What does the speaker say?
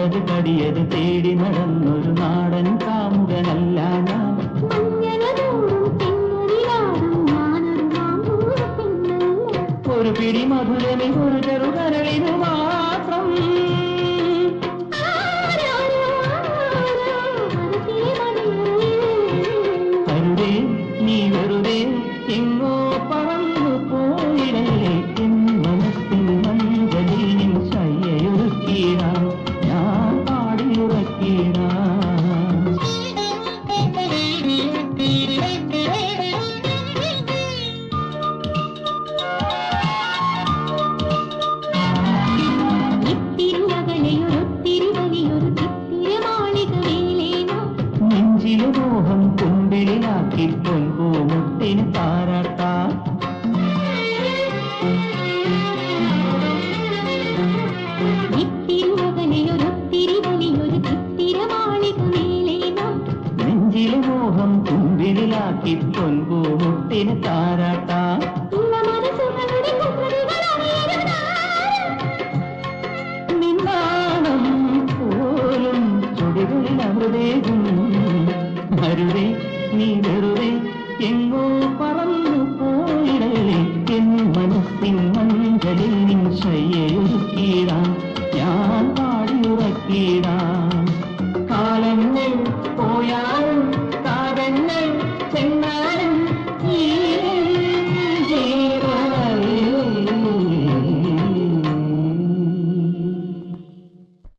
കണ്ടത് കടിയത് തേടി നടന്നൊരു നാടൻ കാമുകനല്ല ഞാൻ. ഒരു പിടി മധുരമി ഒരു ചെറുകരളിനു മാത്രം. അരുതേ നീ വെറുതെ എങ്ങോ പറന്നു പോയിടലേ. എൻ മനസ്സിൻ മഞ്ചലിൽ നിൻ ശയ്യയൊരുക്കിയിടാം ഞാൻ പാടിയുറക്കിയിടാം. നെഞ്ചിലെ മോഹം കുമ്പിളിലാക്കി പൊൻപൂമുട്ടിന് താരാട്ടാം. നെഞ്ചിലെ മോഹം കുമ്പിളിലാക്കി പൊൻപൂമുട്ടിന് താരാട്ടാം. നിന്നാണം പോലും ചുടികളിൽ അമൃതേകും. അരുതേ നീ വെറുതെ എങ്ങോ പറന്നു പോയിടലേ. എൻ മനസ്സിൻ മഞ്ചലിൽ നിൻ ശയ്യയൊരുക്കിയിടാം ഞാൻ പാടിയുറക്കിയിടാം.